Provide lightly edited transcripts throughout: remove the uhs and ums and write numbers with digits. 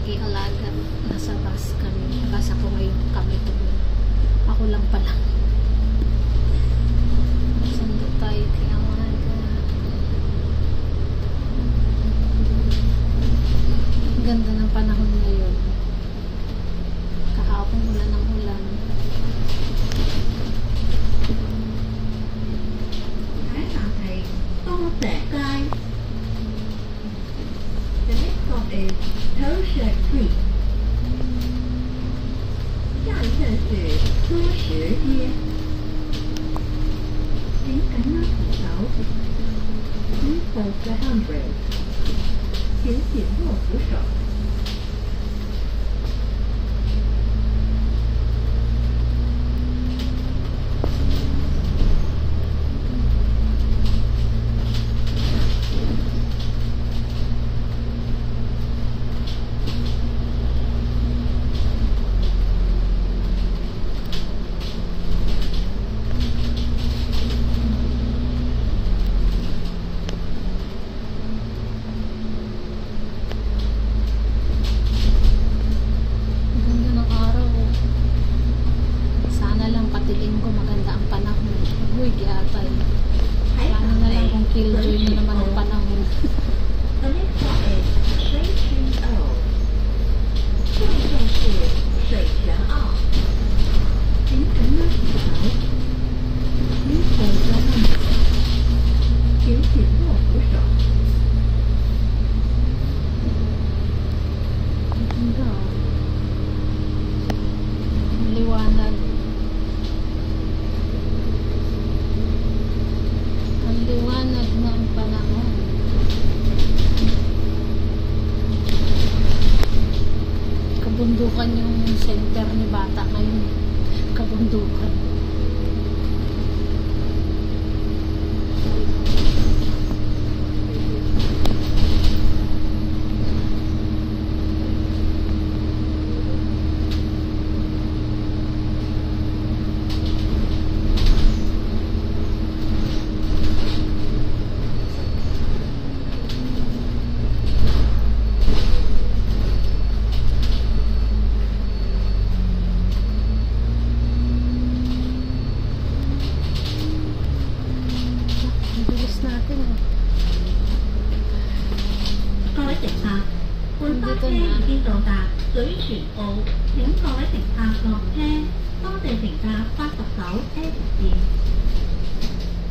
nakialaga. Nasa bus kami. Bus ako ngayon kami tuloy. Ako lang pala. Sundo tayo kay Alaga. Ganda ng panahon ngayon. Kahapon ulan ng ulan. The next stop is Toshi Creek. 下一站是多石街。请赶马土桥。Please hold the handrail. 请紧握扶手。Kabundukan yung center ni Bata ngayon. Kabundukan.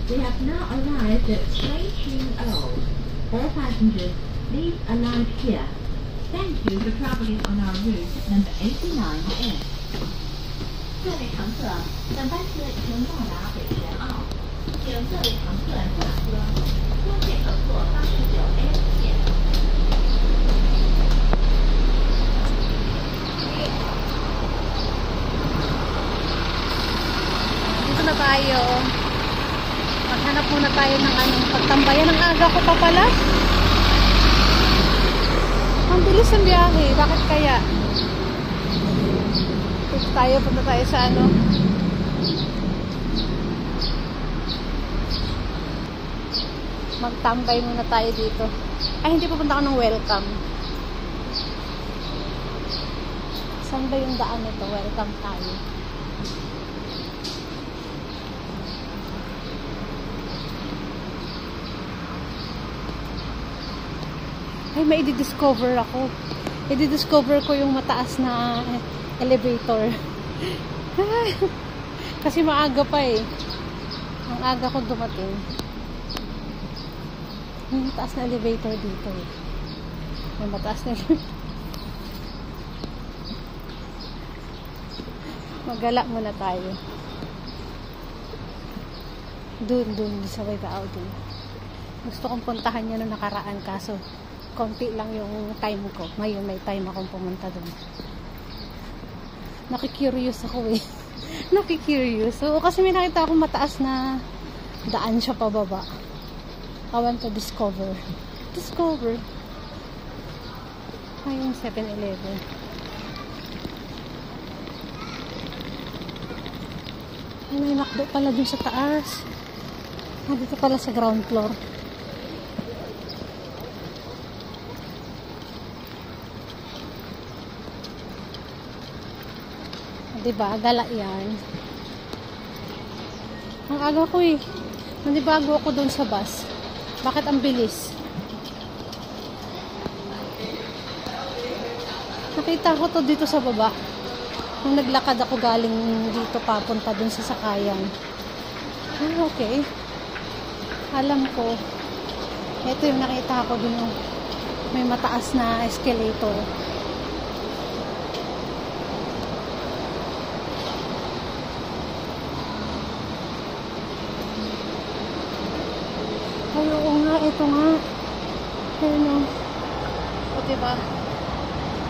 We have now arrived at Station O. All passengers, please alight here. Thank you for traveling on our route number 89F. 各位乘客，本班车已经到达北辰澳，请各位乘客下车。多谢乘坐849F线。Dito na tayo. Maghanap muna tayo ng pagtambayan. Ang aga ko pa pala. Ang bilis ng biyahe. Bakit kaya? Punta tayo sa magtambay muna tayo dito. Ay, hindi pupunta ako ng welcome. Saan ba yung daan nito? Welcome tayo. Ay, may i-discover ako. I-discover ko yung mataas na elevator. Kasi maaga pa eh. Ang aga ko dumating. May mataas na elevator dito eh. May mataas na elevator. Magala muna tayo. Dun sa way tao dun. Gusto kong puntahan niya nung nakaraan kaso konti lang yung time ko. Ngayon may time akong pumunta dun. Nakikurious ako eh. Nakikurious. So, kasi may nakita akong mataas na daan siya pababa. I want to discover. Ay, yung 7-Eleven. Ay, may McDo pala dun sa taas. Dito pala sa ground floor. Diba? Gala yan. Ang aga ko eh. Nanibago ako doon sa bus. Bakit ang bilis? Nakita ko to dito sa baba. Nung naglakad ako galing dito papunta doon sa sakayan. Ah, okay. Alam ko. Ito yung nakita ko doon. May mataas na escalator. Ay, oo nga. Ito nga. Ayun o. O, diba?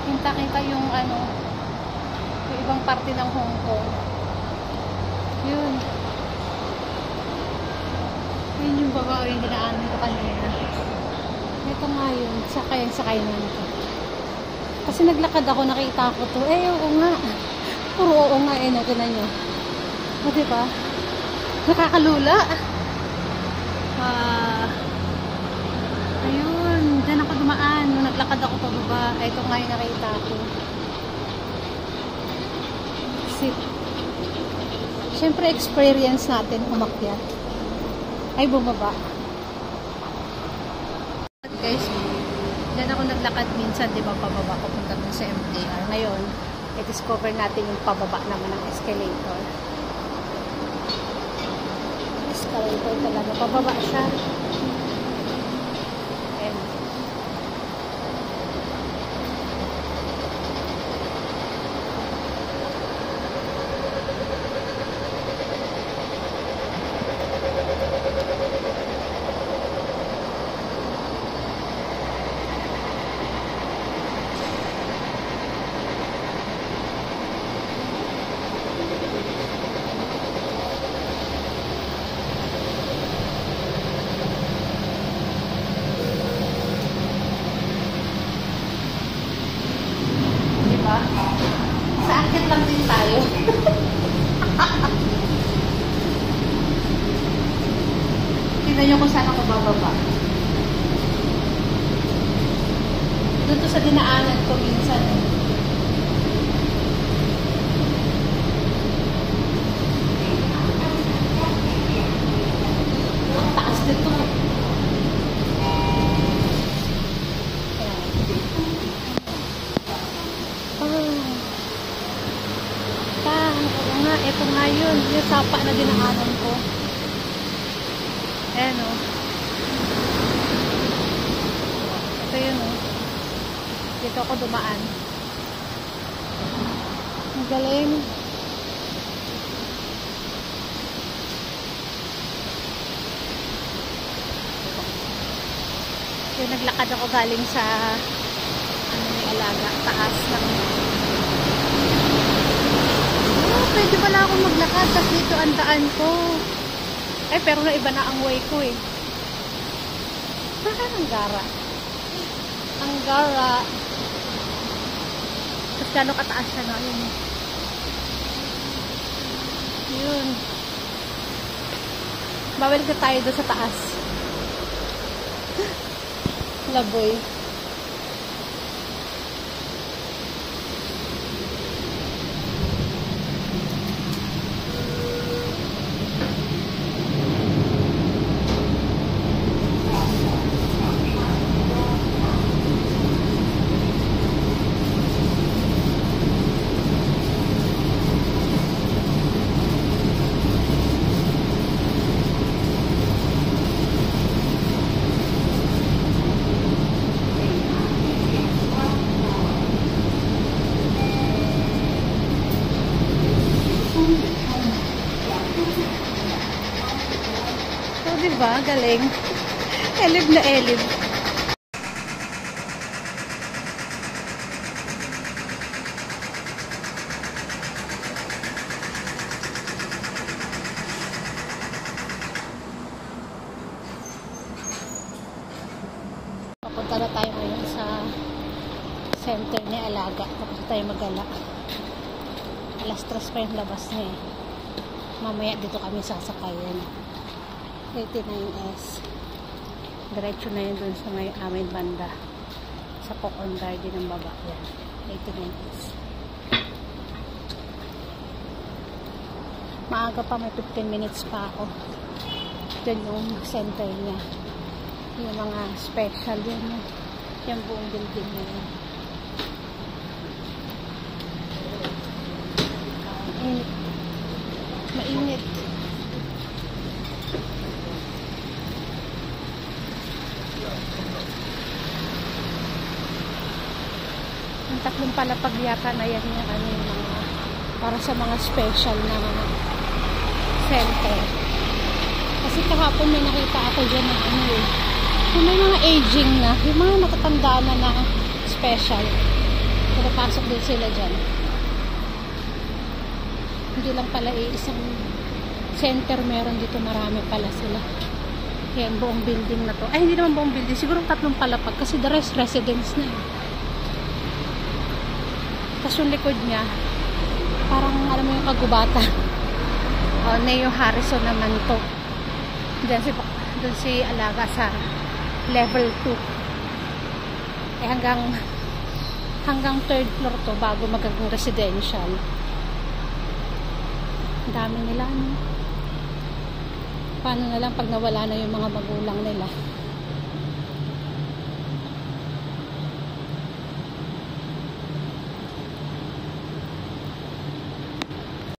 Kita-kita yung ano, yung ibang parte ng Hong Kong. Yun. Yun yung baba yung dinaanan ko kanina. Ito nga yun. Sakay na ito. Kasi naglakad ako, nakita ko to. Eh, oo nga. Puro oo nga eh. Tinan nyo. O, diba? Nakakalula. Ayun. Diyan ako dumaan. Nung naglakad ako pababa. Ito nga yung nakita ko. Siyempre, experience natin umakyat. Ay, bumaba. Guys, dyan ako naglakad minsan, di ba, pababa ko punta dun sa MTR. Ngayon, i-discover natin yung pababa naman ng escalator. Escalator talaga. Pababa siya. Ayan. Sa akit lang din tayo. Tignan nyo kung saan ako bababa. Doon to sa dinaanan ko minsan. Ang taas dito. Ito nga yun. Yung sapa na dinaanan ko. Ayan o. Ito yun o. Dito ako dumaan. Ang galing. Yung naglakad ako galing sa ano may alaga. Taas ng pwede pala akong maglakad tapos dito ang daan ko. Eh, pero naiba na ang way ko eh. Saan ang gara? Ang gara. Tapos gano'ng kataas siya na. Yun. Yun. Bawal ka tayo doon sa taas. Laboy. So, diba? Galing. Elib na elib. Papunta na tayo ngayon sa center ni Alaga. Tapos tayo magala. Alas 3 pa yung labas na eh. Mamaya dito kami sasakayan. 89S. Diretso na yun dun sa may amin banda. Sa Pokon Garden ng baba. Yan. 89S. Maaga pa, may 15 minutes pa ako. Doon yung center niya. Yung mga special yun. Yung buong building na yun. Mainit. Mainit. Yung tatlong palapag yata na yan yung ano yung mga para sa mga special na center. Kasi kahapon may nakita ako dyan na ano eh. Yung may mga aging na, yung mga natatanda na special. Pinapasok din sila dyan. Hindi lang pala isang center meron dito, marami pala sila. Kaya buong building na to. Ay, hindi naman buong building. Siguro tatlong palapag kasi the rest residence na eh. Tapos yung likod niya, parang alam mo yung kagubatan. Neo Harrison naman to. Doon si Alaga sa level 2. Eh hanggang third floor to bago magiging residential. Ang dami nila, no? Paano na lang pag nawala na yung mga magulang nila?